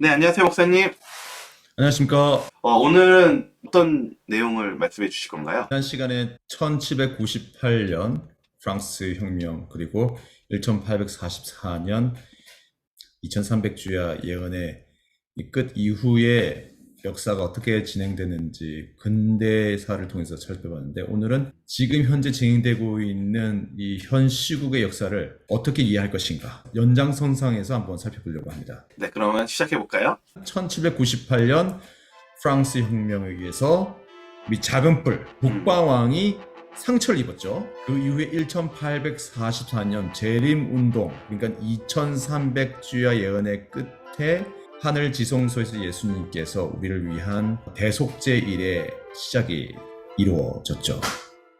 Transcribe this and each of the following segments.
네, 안녕하세요, 목사님. 안녕하십니까. 오늘은 어떤 내용을 말씀해 주실 건가요? 지난 시간에 1798년 프랑스 혁명 그리고 1844년 2300주야 예언의 이 끝 이후에 역사가 어떻게 진행되는지 근대사를 통해서 살펴봤는데, 오늘은 지금 현재 진행되고 있는 이 현 시국의 역사를 어떻게 이해할 것인가 연장선상에서 한번 살펴보려고 합니다. 네, 그러면 시작해 볼까요? 1798년 프랑스 혁명에 의해서 이 작은 뿔 북방왕이 상처를 입었죠. 그 이후에 1844년 재림운동, 그러니까 2300주야 예언의 끝에 하늘 지성소에서 예수님께서 우리를 위한 대속죄 일의 시작이 이루어졌죠.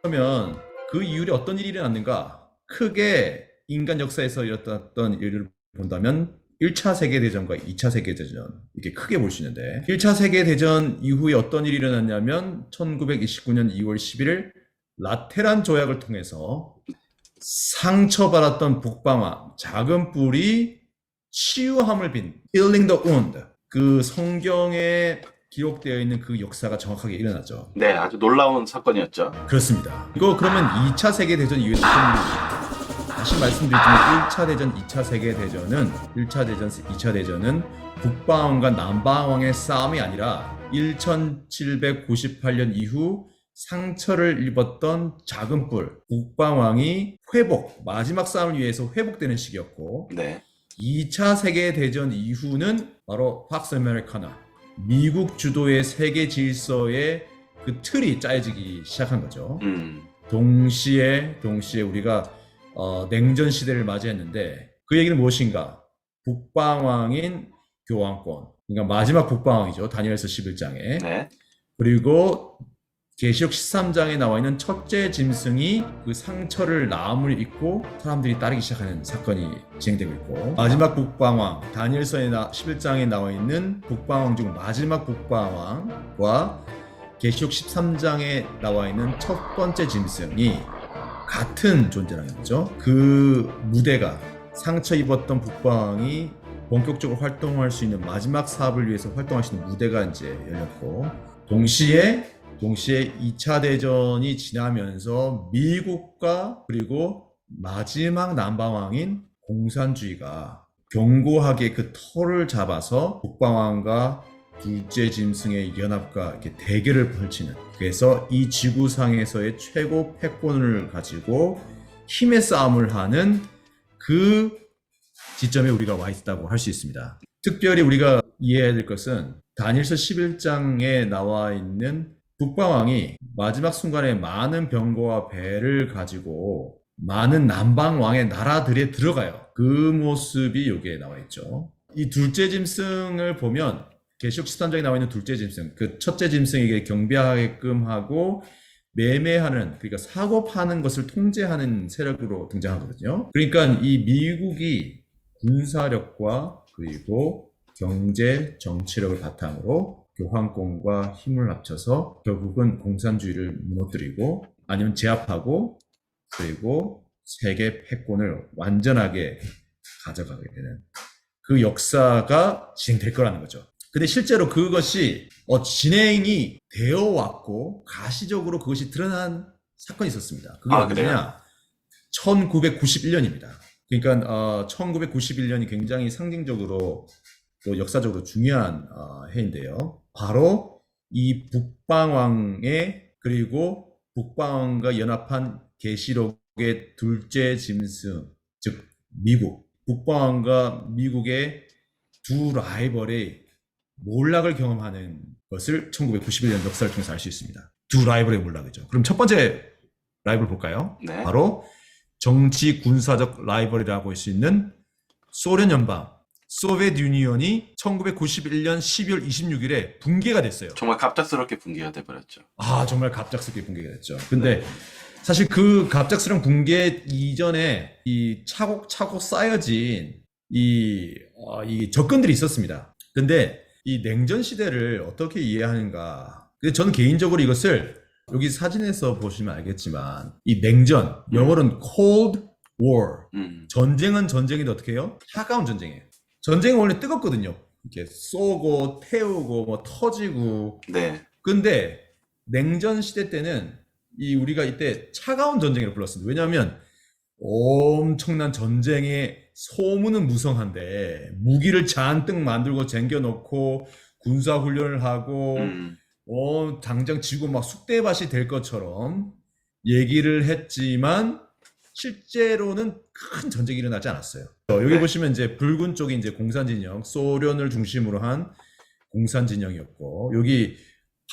그러면 그 이후에 어떤 일이 일어났는가? 크게 인간 역사에서 일어났던 일을 본다면 1차 세계대전과 2차 세계대전, 이렇게 크게 볼 수 있는데, 1차 세계대전 이후에 어떤 일이 일어났냐면 1929년 2월 11일 라테란 조약을 통해서 상처받았던 북방왕 작은 뿔이 치유함을 빈 healing the wound, 그 성경에 기록되어 있는 그 역사가 정확하게 일어나죠. 네, 아주 놀라운 사건이었죠. 그렇습니다. 이거 그러면 2차 세계대전 이후에 어떤 일이, 다시 말씀드리지만 1차 대전, 2차 세계대전은 1차 대전, 2차 대전은 북방왕과 남방왕의 싸움이 아니라 1798년 이후 상처를 입었던 작은 뿔 북방왕이 회복, 마지막 싸움을 위해서 회복되는 시기였고, 네, 2차 세계대전 이후는 바로 팍스 아메리카나, 미국 주도의 세계 질서의 그 틀이 짜여지기 시작한 거죠. 동시에 우리가 냉전 시대를 맞이했는데, 그 얘기는 무엇인가? 북방왕인 교황권, 그러니까 마지막 북방왕이죠. 다니엘서 11장에. 네, 그리고 계시록 13장에 나와 있는 첫째 짐승이 그 상처를 나음을 입고 사람들이 따르기 시작하는 사건이 진행되고 있고, 마지막 북방왕, 다니엘서 11장에 나와 있는 북방왕 중 마지막 북방왕과 계시록 13장에 나와 있는 첫 번째 짐승이 같은 존재라는 거죠. 그 무대가, 상처 입었던 북방왕이 본격적으로 활동할 수 있는 마지막 사업을 위해서 활동할 수 있는 무대가 이제 열렸고, 동시에 2차 대전이 지나면서 미국과 그리고 마지막 남방왕인 공산주의가 견고하게 그 터를 잡아서 북방왕과 둘째 짐승의 연합과 이렇게 대결을 펼치는, 그래서 이 지구상에서의 최고 패권을 가지고 힘의 싸움을 하는 그 지점에 우리가 와 있다고 할 수 있습니다. 특별히 우리가 이해해야 될 것은 다니엘서 11장에 나와 있는 북방왕이 마지막 순간에 많은 병거와 배를 가지고 많은 남방왕의 나라들에 들어가요. 그 모습이 여기에 나와 있죠. 이 둘째 짐승을 보면 계시록 13장에 나와 있는 둘째 짐승, 그 첫째 짐승에게 경배하게끔 하고 매매하는, 그러니까 사고 파는 것을 통제하는 세력으로 등장하거든요. 그러니까 이 미국이 군사력과 그리고 경제, 정치력을 바탕으로 교황권과 힘을 합쳐서 결국은 공산주의를 무너뜨리고 아니면 제압하고, 그리고 세계 패권을 완전하게 가져가게 되는 그 역사가 진행될 거라는 거죠. 근데 실제로 그것이 진행이 되어 왔고 가시적으로 그것이 드러난 사건이 있었습니다. 그게 어디냐? 1991년입니다. 그러니까 1991년이 굉장히 상징적으로 또 역사적으로 중요한 해인데요. 바로 이 북방왕의, 그리고 북방왕과 연합한 계시록의 둘째 짐승, 즉 미국, 북방왕과 미국의 두 라이벌의 몰락을 경험하는 것을 1991년 역사를 통해서 알 수 있습니다. 두 라이벌의 몰락이죠. 그럼 첫 번째 라이벌 볼까요? 네. 바로 정치 군사적 라이벌이라고 할 수 있는 소련 연방, 소비에트 유니언이 1991년 12월 26일에 붕괴가 됐어요. 정말 갑작스럽게 붕괴가 돼버렸죠. 정말 갑작스럽게 붕괴가 됐죠. 근데 사실 그 갑작스러운 붕괴 이전에 이 차곡차곡 쌓여진 이 접근들이 있었습니다. 근데 이 냉전 시대를 어떻게 이해하는가? 근데 저는 개인적으로 이것을 여기 사진에서 보시면 알겠지만, 이 냉전, 영어로는 Cold War, 전쟁은 전쟁인데 어떻게 해요? 차가운 전쟁이에요. 전쟁은 원래 뜨겁거든요. 이렇게 쏘고 태우고 뭐 터지고. 네. 근데 냉전 시대 때는 우리가 이때 차가운 전쟁이라고 불렀습니다. 왜냐하면 엄청난 전쟁의 소문은 무성한데 무기를 잔뜩 만들고 쟁겨놓고 군사훈련을 하고 당장 지구 막 쑥대밭이 될 것처럼 얘기를 했지만 실제로는 큰 전쟁이 일어나지 않았어요. 여기 네. 보시면 이제 붉은 쪽이 이제 공산 진영, 소련을 중심으로 한 공산 진영이었고, 여기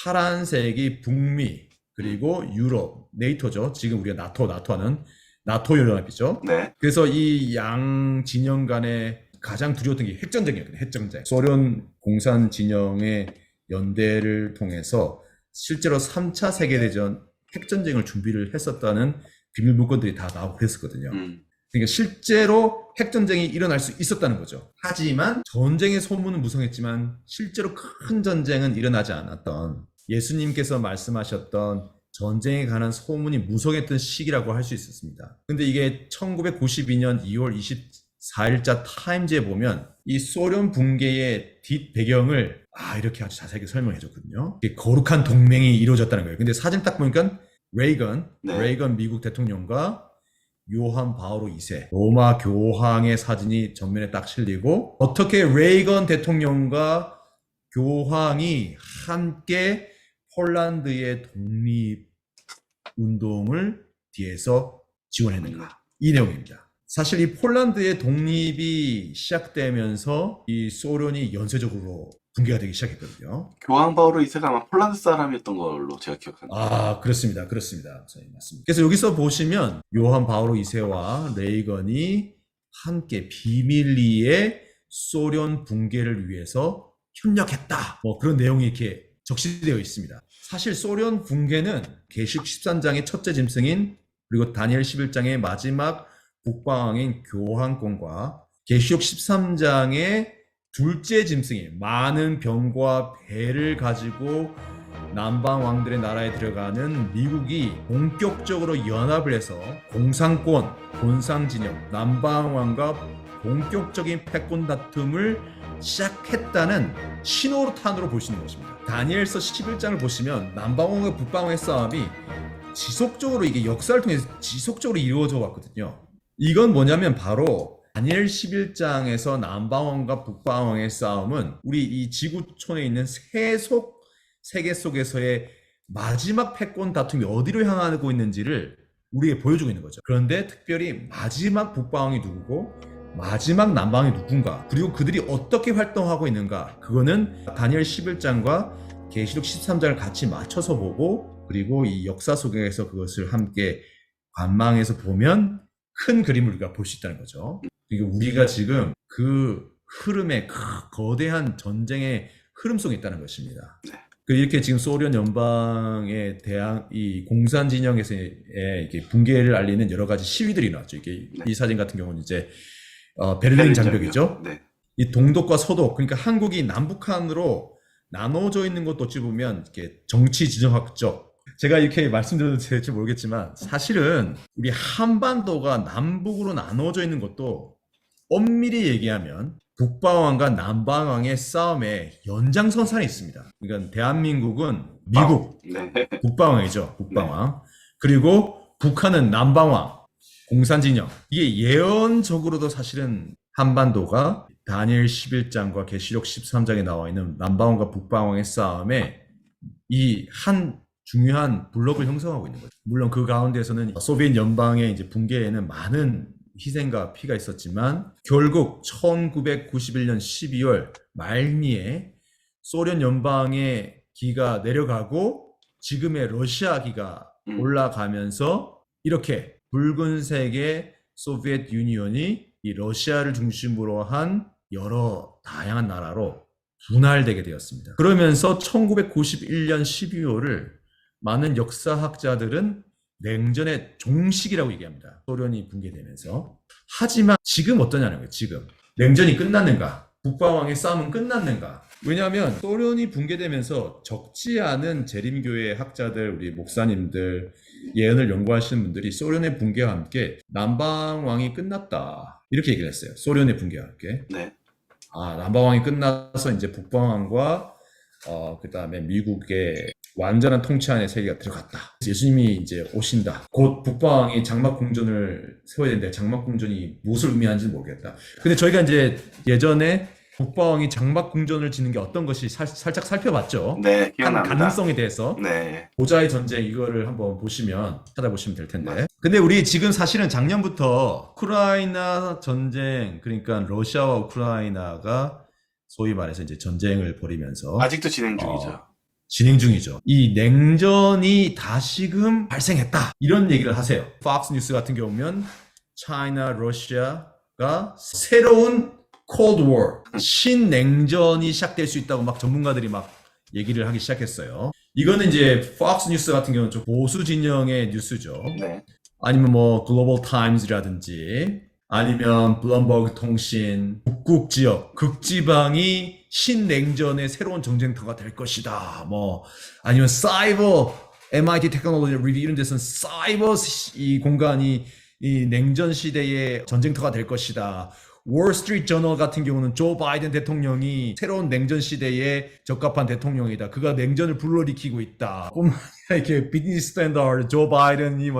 파란색이 북미, 그리고 유럽, 네이토죠. 지금 우리가 나토 하는 나토 연합이죠. 네. 그래서 이 양 진영 간에 가장 두려웠던 게 핵전쟁이었거든요. 핵전쟁. 소련 공산 진영의 연대를 통해서 실제로 3차 세계대전 핵전쟁을 준비를 했었다는 비밀 문건들이 다 나오고 그랬었거든요. 그러니까 실제로 핵전쟁이 일어날 수 있었다는 거죠. 하지만 전쟁의 소문은 무성했지만 실제로 큰 전쟁은 일어나지 않았던, 예수님께서 말씀하셨던 전쟁에 관한 소문이 무성했던 시기라고 할 수 있었습니다. 근데 이게 1992년 2월 24일자 타임즈에 보면 이 소련 붕괴의 뒷 배경을 이렇게 아주 자세하게 설명해 줬거든요. 거룩한 동맹이 이루어졌다는 거예요. 근데 사진 딱 보니까 레이건 미국 대통령과 요한 바오로 2세 로마 교황의 사진이 정면에 딱 실리고, 어떻게 레이건 대통령과 교황이 함께 폴란드의 독립운동을 뒤에서 지원했는가, 이 내용입니다. 사실 이 폴란드의 독립이 시작되면서 이 소련이 연쇄적으로 붕괴가 되기 시작했거든요. 교황 바오로 2세가 아마 폴란드 사람이었던 걸로 제가 기억합니다. 그렇습니다. 선생님, 맞습니다. 그래서 여기서 보시면 요한 바오로 2세와 레이건이 함께 비밀리에 소련 붕괴를 위해서 협력했다, 뭐 그런 내용이 이렇게 적시되어 있습니다. 사실 소련 붕괴는 계시록 13장의 첫째 짐승인, 그리고 다니엘 11장의 마지막 북방왕인 교황권과 계시록 13장의 둘째 짐승인 많은 병과 배를 가지고 남방 왕들의 나라에 들어가는 미국이 본격적으로 연합을 해서 공산권, 본상진영, 남방 왕과 본격적인 패권 다툼을 시작했다는 신호탄으로 볼 수 있는 것입니다. 다니엘서 11장을 보시면 남방왕과 북방왕의 싸움이 지속적으로, 이게 역사를 통해서 지속적으로 이루어져 왔거든요. 이건 뭐냐면 바로 다니엘 11장에서 남방왕과 북방왕의 싸움은 우리 이 지구촌에 있는 세계 속에서의 마지막 패권 다툼이 어디로 향하고 있는지를 우리에게 보여주고 있는 거죠. 그런데 특별히 마지막 북방왕이 누구고 마지막 남방이 누군가, 그리고 그들이 어떻게 활동하고 있는가, 그거는 다니엘 11장과 계시록 13장을 같이 맞춰서 보고, 그리고 이 역사 속에서 그것을 함께 관망해서 보면 큰 그림을 우리가 볼 수 있다는 거죠. 그리고 우리가 지금 그 흐름의 거대한 전쟁의 흐름 속에 있다는 것입니다. 이렇게 지금 소련 연방에 대한 이 공산 진영에서의 이렇게 붕괴를 알리는 여러 가지 시위들이 나왔죠. 이 사진 같은 경우는 이제 베를린 장벽이죠. 네. 이 동독과 서독, 그러니까 한국이 남북한으로 나눠져 있는 것도 어찌 보면 이렇게 정치 지정학적, 제가 이렇게 말씀드려도 될지 모르겠지만 사실은 우리 한반도가 남북으로 나눠져 있는 것도 엄밀히 얘기하면 북방왕과 남방왕의 싸움의 연장선상에 있습니다. 그러니까 대한민국은 미국, 북방왕이죠. 북방왕. 그리고 북한은 남방왕, 공산진영. 이게 예언적으로도 사실은 한반도가 다니엘 11장과 계시록 13장에 나와 있는 남방왕과 북방왕의 싸움에 이 한 중요한 블록을 형성하고 있는 거죠. 물론 그 가운데에서는 소비에트 연방의 이제 붕괴에는 많은 희생과 피가 있었지만 결국 1991년 12월 말미에 소련 연방의 기가 내려가고 지금의 러시아 기가 올라가면서 이렇게 붉은색의 소비에트 유니언이 이 러시아를 중심으로 한 여러 다양한 나라로 분할되게 되었습니다. 그러면서 1991년 12월을 많은 역사학자들은 냉전의 종식이라고 얘기합니다. 소련이 붕괴되면서. 하지만 지금 어떠냐는 거예요. 지금 냉전이 끝났는가? 북방왕의 싸움은 끝났는가? 왜냐하면 소련이 붕괴되면서 적지 않은 재림교회 학자들, 우리 목사님들, 예언을 연구하시는 분들이 소련의 붕괴와 함께 남방왕이 끝났다, 이렇게 얘기를 했어요. 소련의 붕괴와 함께. 네. 남방황이 끝나서 이제 북방황과 그다음에 미국의 완전한 통치 안에 세계가 들어갔다. 예수님이 이제 오신다. 곧 북방황이 장막궁전을 세워야 되는데 장막궁전이 무엇을 의미하는지 모르겠다. 근데 저희가 이제 예전에 북방황이 장막궁전을 짓는 게 어떤 것이 살짝 살펴봤죠. 네, 기억납니다. 가능성에 대해서. 네. 보좌의 전쟁 이거를 한번 찾아보시면 될 텐데. 근데 우리 지금 사실은 작년부터 우크라이나 전쟁, 그러니까 러시아와 우크라이나가 소위 말해서 이제 전쟁을 벌이면서 아직도 진행 중이죠. 진행 중이죠. 이 냉전이 다시금 발생했다. 이런 얘기를 하세요. 팍스 뉴스 같은 경우면 차이나, 러시아가 새로운 Cold War, 신냉전이 시작될 수 있다고 막 전문가들이 막 얘기를 하기 시작했어요. 이거는 이제 팍스 뉴스 같은 경우는 좀 보수 진영의 뉴스죠. 네. 아니면 뭐 글로벌 타임즈라든지 아니면 블룸버그 통신, 북극 지역, 극지방이 신냉전의 새로운 전쟁터가 될 것이다. 뭐 아니면 사이버 MIT 테크놀로지 리뷰 이런 데서는 사이버 이 공간이 이 냉전 시대의 전쟁터가 될 것이다. 월스트리트 저널 같은 경우는 조 바이든 대통령이 새로운 냉전 시대에 적합한 대통령이다. 그가 냉전을 불러일으키고 있다. 이렇게 비즈니스 스탠다드 조 바이든이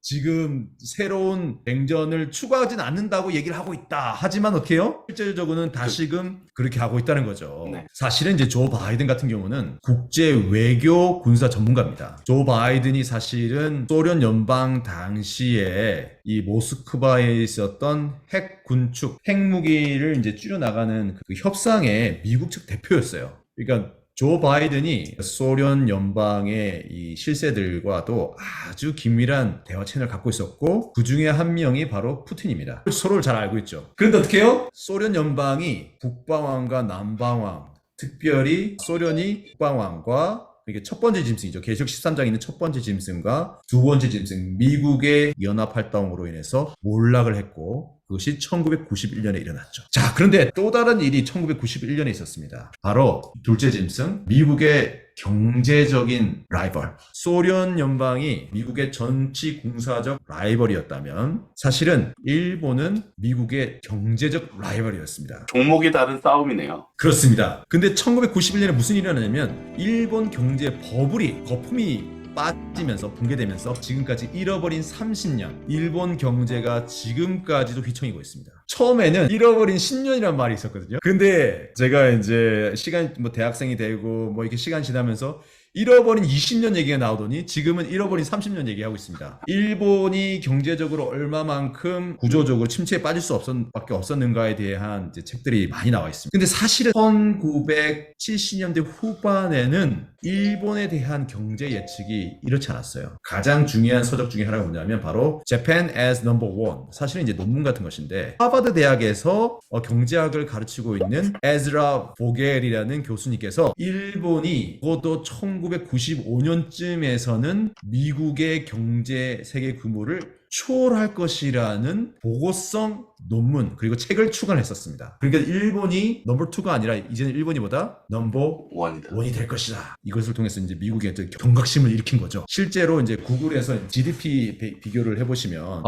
지금 새로운 냉전을 추구하진 않는다고 얘기를 하고 있다. 하지만 어떻게요? 실질적으로는 다시금 그렇게 하고 있다는 거죠. 네. 사실은 이제 조 바이든 같은 경우는 국제 외교 군사 전문가입니다. 조 바이든이 사실은 소련 연방 당시에 이 모스크바에 있었던 핵 군축, 핵무기를 이제 줄여나가는 그 협상의 미국 측 대표였어요. 그러니까 조 바이든이 소련 연방의 이 실세들과도 아주 긴밀한 대화 채널을 갖고 있었고 그 중에 한 명이 바로 푸틴입니다. 서로를 잘 알고 있죠. 그런데 어떻게 해요? 소련 연방이 북방황과 남방황, 특별히 소련이 북방황과 이게 첫 번째 짐승이죠. 계시록 13장에 있는 첫 번째 짐승과 두 번째 짐승, 미국의 연합활동으로 인해서 몰락을 했고 그것이 1991년에 일어났죠. 자, 그런데 또 다른 일이 1991년에 있었습니다. 바로 둘째 짐승, 미국의 경제적인 라이벌. 소련 연방이 미국의 정치 군사적 라이벌이었다면 사실은 일본은 미국의 경제적 라이벌이었습니다. 종목이 다른 싸움이네요. 그렇습니다. 근데 1991년에 무슨 일이 일어나냐면 일본 경제 버블이 거품이 빠지면서 붕괴되면서 지금까지 잃어버린 30년 일본 경제가 지금까지도 휘청이고 있습니다. 처음에는 잃어버린 10년이란 말이 있었거든요. 근데 제가 이제 대학생이 되고 이렇게 시간 지나면서 잃어버린 20년 얘기가 나오더니 지금은 잃어버린 30년 얘기하고 있습니다. 일본이 경제적으로 얼마만큼 구조적으로 침체에 빠질 수밖에 없었는가에 대한 이제 책들이 많이 나와 있습니다. 근데 사실은 1970년대 후반에는 일본에 대한 경제 예측이 이렇지 않았어요. 가장 중요한 서적 중에 하나가 뭐냐면 바로 Japan as number one. 사실은 이제 논문 같은 것인데 하버드 대학에서 경제학을 가르치고 있는 에즈라 보겔이라는 교수님께서 일본이 그것도 1995년쯤에서는 미국의 경제 세계 규모를 초월할 것이라는 보고성 논문 그리고 책을 출간했었습니다. 그러니까 일본이 넘버 2가 아니라 이제는 일본이 넘버 1이 될 것이다. 이것을 통해서 이제 미국의 경각심을 일으킨 거죠. 실제로 이제 구글에서 GDP 비교를 해보시면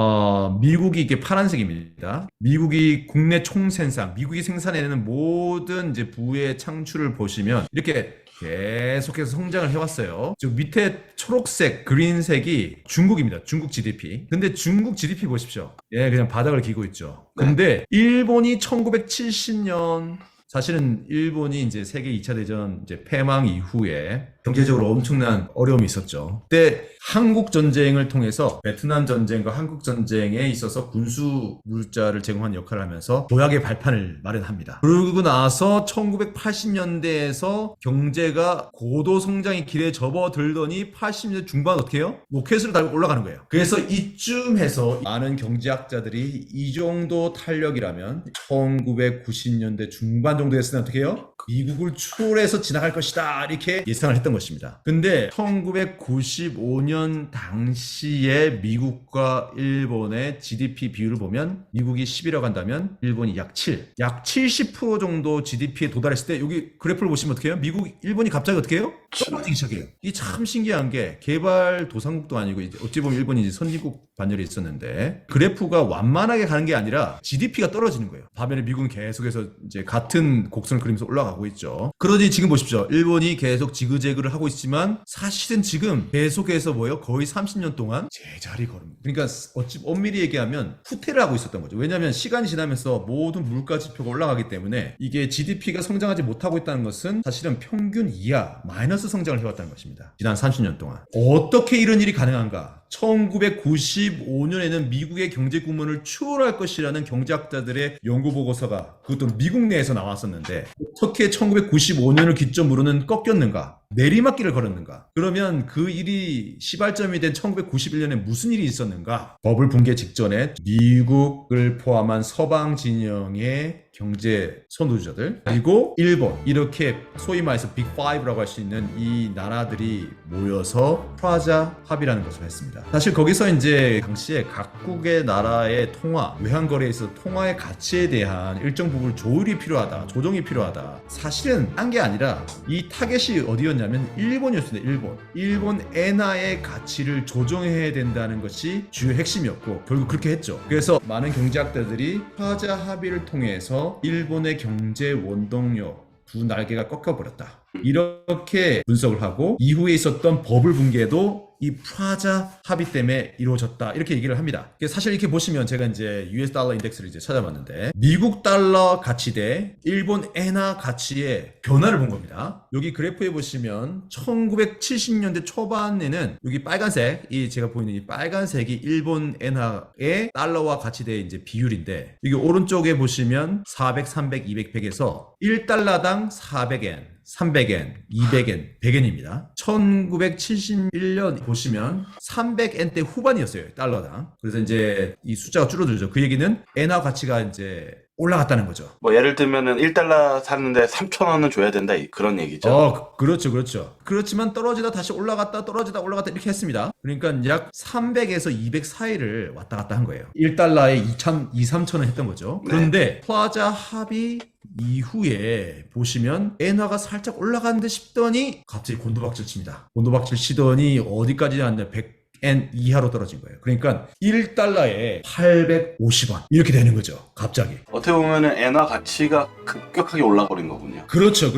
미국이 이게 파란색입니다. 미국이 국내 총생산, 미국이 생산해내는 모든 이제 부의 창출을 보시면 이렇게 계속해서 성장을 해왔어요. 저 밑에 초록색, 그린색이 중국입니다. 중국 GDP. 근데 중국 GDP 보십시오. 그냥 바닥을 기고 있죠. 근데 일본이 1970년 사실은 일본이 이제 세계 2차 대전 이제 패망 이후에 경제적으로 엄청난 어려움이 있었죠. 그때 한국 전쟁을 통해서 베트남 전쟁과 한국 전쟁에 있어서 군수 물자를 제공한 역할을 하면서 도약의 발판을 마련합니다. 그러고 나서 1980년대에서 경제가 고도 성장의 길에 접어들더니 80년대 중반 어떻게 해요? 로켓을 달고 올라가는 거예요. 그래서 이쯤에서 많은 경제학자들이 이 정도 탄력이라면 1990년대 중반 정도 됐으면 어떻게 해요? 미국을 추월해서 지나갈 것이다 이렇게 예상을 했던 것입니다. 근데 1995년 당시에 미국과 일본의 GDP 비율을 보면 미국이 10이라고 한다면 일본이 약 70% 정도 GDP에 도달했을 때 여기 그래프를 보시면 어떻게 해요? 일본이 갑자기 어떻게 해요? 떨어지기 시작해요. 이게 참 신기한 게 개발 도상국도 아니고 이제 어찌 보면 일본이 이제 선진국 반열에 있었는데 그래프가 완만하게 가는 게 아니라 GDP가 떨어지는 거예요. 반면에 미국은 계속해서 이제 같은 곡선을 그리면서 올라가고 있죠. 그러니 지금 보십시오. 일본이 계속 지그재그를 하고 있지만 사실은 지금 계속해서 뭐예요? 거의 30년 동안 제자리 걸음. 그러니까 어찌 엄밀히 얘기하면 후퇴를 하고 있었던 거죠. 왜냐하면 시간이 지나면서 모든 물가 지표가 올라가기 때문에 이게 GDP가 성장하지 못하고 있다는 것은 사실은 평균 이하 마이너스 성장을 해왔다는 것입니다. 지난 30년 동안. 어떻게 이런 일이 가능한가? 1995년에는 미국의 경제 구문을 추월할 것이라는 경제학자들의 연구 보고서가 그것도 미국 내에서 나왔었는데 어떻게 1995년을 기점으로는 꺾였는가? 내리막길을 걸었는가? 그러면 그 일이 시발점이 된 1991년에 무슨 일이 있었는가? 버블 붕괴 직전에 미국을 포함한 서방 진영의 경제 선두주자들 그리고 일본 이렇게 소위 말해서 빅5라고 할 수 있는 이 나라들이 모여서 프라자 합의라는 것을 했습니다. 사실 거기서 이제 당시에 각국의 나라의 통화, 외환거래에서 통화의 가치에 대한 일정 부분 조율이 필요하다, 조정이 필요하다. 사실은 한 게 아니라 이 타겟이 어디였냐면 일본이었습니다. 일본 엔화의 가치를 조정해야 된다는 것이 주요 핵심이었고 결국 그렇게 했죠. 그래서 많은 경제학자들이 프라자 합의를 통해서 일본의 경제 원동력 두 날개가 꺾여버렸다. 이렇게 분석을 하고 이후에 있었던 버블 붕괴도 이 프라자 합의 때문에 이루어졌다 이렇게 얘기를 합니다. 사실 이렇게 보시면 제가 이제 US 달러 인덱스를 이제 찾아봤는데 미국 달러 가치 대 일본 엔화 가치의 변화를 본 겁니다. 여기 그래프에 보시면 1970년대 초반에는 여기 빨간색 이 제가 보이는 이 빨간색이 일본 엔화의 달러와 가치 대 이제 비율인데 여기 오른쪽에 보시면 400, 300, 200, 100에서 1달러당 400엔 300엔, 200엔, 100엔입니다. 1971년 보시면 300엔대 후반이었어요. 달러당. 그래서 이제 이 숫자가 줄어들죠. 그 얘기는 엔화 가치가 이제 올라갔다는 거죠. 뭐 예를 들면은 1달러 샀는데 3,000원은 줘야 된다 그런 얘기죠. 그렇죠. 그렇지만 떨어지다 다시 올라갔다 떨어지다 올라갔다 이렇게 했습니다. 그러니까 약 300에서 200 사이를 왔다 갔다 한 거예요. 1달러에 2,3천원 했던 거죠. 그런데 플라자 합의 이후에 보시면 엔화가 살짝 올라간 듯 싶더니 갑자기 곤두박질 칩니다. 곤두박질 치더니 어디까지 갔냐 100엔 이하로 떨어진 거예요. 그러니까 1달러에 850원 이렇게 되는 거죠. 갑자기. 어떻게 보면은 엔화 가치가 급격하게 올라버린 거군요. 그렇죠.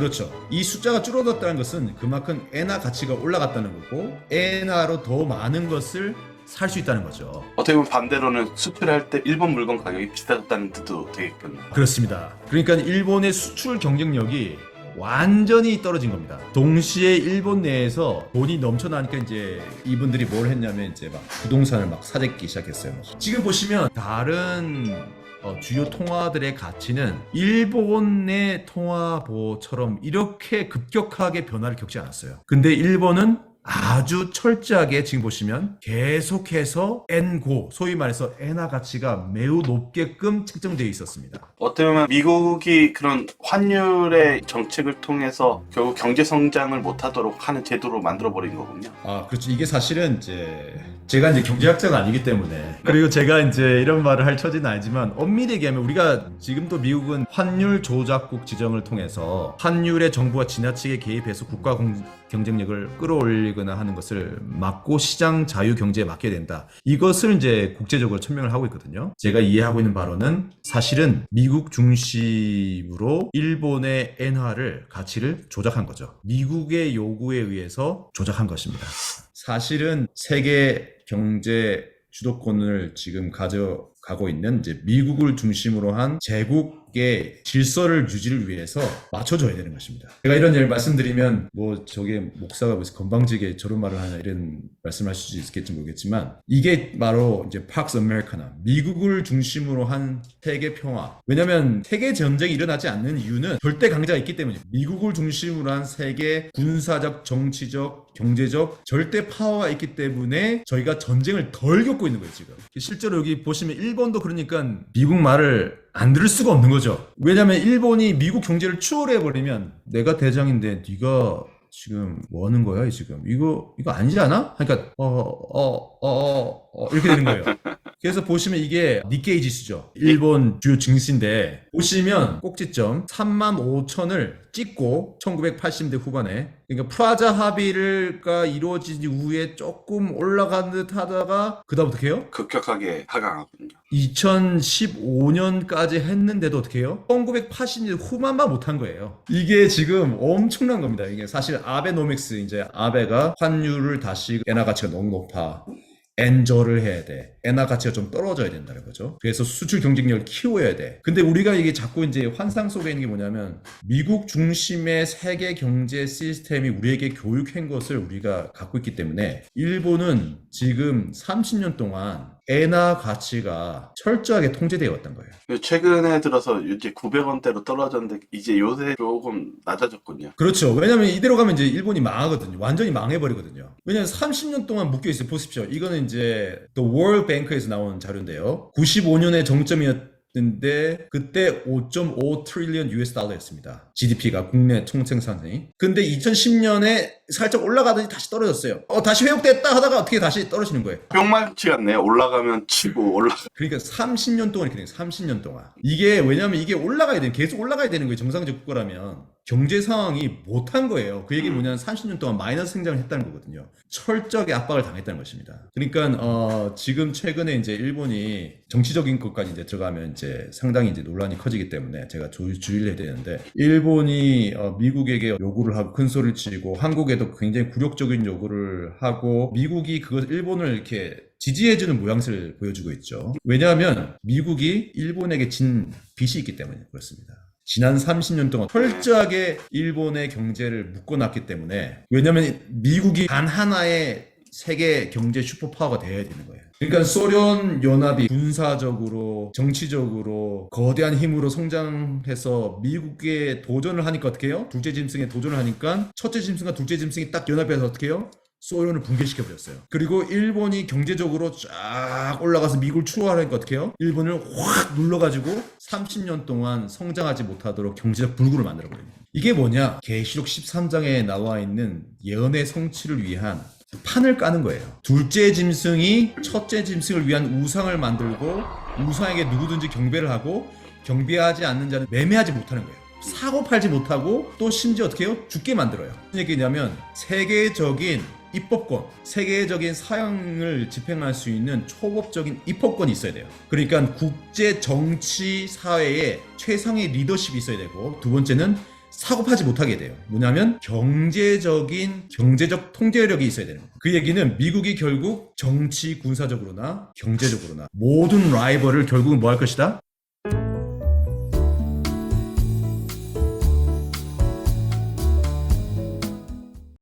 이 숫자가 줄어들었다는 것은 그만큼 엔화 가치가 올라갔다는 거고 엔화로 더 많은 것을 살 수 있다는 거죠. 어떻게 보면 반대로는 수출할 때 일본 물건 가격이 비싸졌다는 뜻도 되겠군요. 그렇습니다. 그러니까 일본의 수출 경쟁력이 완전히 떨어진 겁니다. 동시에 일본 내에서 돈이 넘쳐나니까 이제 이분들이 뭘 했냐면 이제 막 부동산을 막 사재기 시작했어요. 지금 보시면 다른 주요 통화들의 가치는 일본의 통화보처럼 이렇게 급격하게 변화를 겪지 않았어요. 근데 일본은 아주 철저하게 지금 보시면 계속해서 엔고 소위 말해서 엔화 가치가 매우 높게끔 책정되어 있었습니다. 어떻게 보면 미국이 그런 환율의 정책을 통해서 결국 경제 성장을 못하도록 하는 제도로 만들어버린 거군요. 그렇죠. 이게 사실은 제가 이제 경제학자가 아니기 때문에 그리고 제가 이제 이런 말을 할 처지는 아니지만 엄밀히 얘기하면 우리가 지금도 미국은 환율 조작국 지정을 통해서 환율에 정부가 지나치게 개입해서 국가 경쟁력을 끌어올리거나 하는 것을 막고 시장 자유 경제에 맡겨야 된다. 이것을 이제 국제적으로 천명을 하고 있거든요. 제가 이해하고 있는 바로는 사실은 미국 중심으로 일본의 엔화를 가치를 조작한 거죠. 미국의 요구에 의해서 조작한 것입니다. 사실은 세계 경제 주도권을 지금 가져가고 있는 이제 미국을 중심으로 한 제국의 질서를 유지를 위해서 맞춰줘야 되는 것입니다. 제가 이런 예를 말씀드리면 뭐 저게 목사가 무슨 건방지게 저런 말을 하나 이런 말씀하실 수 있을지 모르겠지만 이게 바로 이제 팍스 아메리카나 미국을 중심으로 한 세계 평화. 왜냐면 세계 전쟁이 일어나지 않는 이유는 절대 강자가 있기 때문이에요. 미국을 중심으로 한 세계 군사적, 정치적, 경제적 절대 파워가 있기 때문에 저희가 전쟁을 덜 겪고 있는 거예요 지금. 실제로 여기 보시면 일본도 그러니까 미국 말을 안 들을 수가 없는 거죠. 왜냐면 일본이 미국 경제를 추월해버리면 내가 대장인데 네가 지금 뭐 하는 거야 지금 이거 아니지 않아? 그러니까 이렇게 되는 거예요. 그래서 보시면 이게 니케이 지수죠. 일본 주요 증시인데 보시면 꼭지점 35,000을 찍고 1980년대 후반에 그러니까 프라자 합의가 이루어진 이후에 조금 올라간 듯 하다가 그 다음 어떻게 해요? 급격하게 하강하거든요. 2015년까지 했는데도 어떻게 해요? 1980년 후반만 못한 거예요. 이게 지금 엄청난 겁니다. 이게 사실 아베노믹스 이제 아베가 환율을 다시 엔화 가치가 너무 높아. 엔저를 해야 돼. 엔화 가치가 좀 떨어져야 된다는 거죠. 그래서 수출 경쟁력을 키워야 돼. 근데 우리가 이게 자꾸 이제 환상 속에 있는 게 뭐냐면 미국 중심의 세계 경제 시스템이 우리에게 교육한 것을 우리가 갖고 있기 때문에 일본은 지금 30년 동안 엔화 가치가 철저하게 통제되어 왔던 거예요. 최근에 들어서 이제 900원대로 떨어졌는데 이제 요새 조금 낮아졌군요. 그렇죠. 왜냐면 이대로 가면 이제 일본이 망하거든요. 완전히 망해버리거든요. 왜냐면 30년 동안 묶여있어요. 보십시오. 이거는 이제 The World Bank에서 나온 자료인데요. 95년에 정점이었는데 그때 5.5 트릴리언 US 달러였습니다. GDP가 국내 총생산이. 근데 2010년에 살짝 올라가더니 다시 떨어졌어요. 다시 회복됐다 하다가 어떻게 다시 떨어지는 거예요. 뿅말치 같네요. 올라가면 치고 그러니까 30년 동안 이렇게 돼요. 30년 동안. 이게 왜냐면 이게 올라가야 돼요. 계속 올라가야 되는 거예요. 정상적 국가라면. 경제 상황이 못한 거예요. 그 얘기 뭐냐면 30년 동안 마이너스 성장을 했다는 거거든요. 철저하게 압박을 당했다는 것입니다. 그러니까 지금 최근에 이제 일본이 정치적인 것까지 이제 들어가면 이제 상당히 이제 논란이 커지기 때문에 제가 주의를 해야 되는데 일본이 미국에게 요구를 하고 큰 소리를 치고 한국에도 굉장히 굴욕적인 요구를 하고 미국이 그것 일본을 이렇게 지지해주는 모양새를 보여주고 있죠. 왜냐하면 미국이 일본에게 진 빚이 있기 때문에 그렇습니다. 지난 30년 동안 철저하게 일본의 경제를 묶어놨기 때문에 왜냐하면 미국이 단 하나의 세계 경제 슈퍼파워가 되어야 되는 거예요. 그러니까 소련 연합이 군사적으로 정치적으로 거대한 힘으로 성장해서 미국에 도전을 하니까 어떻게 해요? 둘째 짐승에 도전을 하니까 첫째 짐승과 둘째 짐승이 딱 연합해서 어떻게 해요? 소련을 붕괴시켜버렸어요. 그리고 일본이 경제적으로 쫙 올라가서 미국을 추월하니까 어떻게 해요? 일본을 확 눌러가지고 30년 동안 성장하지 못하도록 경제적 불구를 만들어버립니다. 이게 뭐냐? 계시록 13장에 나와 있는 예언의 성취를 위한 판을 까는 거예요. 둘째 짐승이 첫째 짐승을 위한 우상을 만들고 우상에게 누구든지 경배를 하고 경배하지 않는 자는 매매하지 못하는 거예요. 사고 팔지 못하고 또 심지어 어떻게 해요? 죽게 만들어요. 무슨 얘기냐면 세계적인 입법권, 세계적인 사형을 집행할 수 있는 초법적인 입법권이 있어야 돼요. 그러니까 국제 정치 사회에 최상의 리더십이 있어야 되고 두 번째는 사고파지 못하게 돼요. 뭐냐면 경제적 통제력이 있어야 되는 거예요. 그 얘기는 미국이 결국 정치 군사적으로나 경제적으로나 모든 라이벌을 결국은 뭐 할 것이다?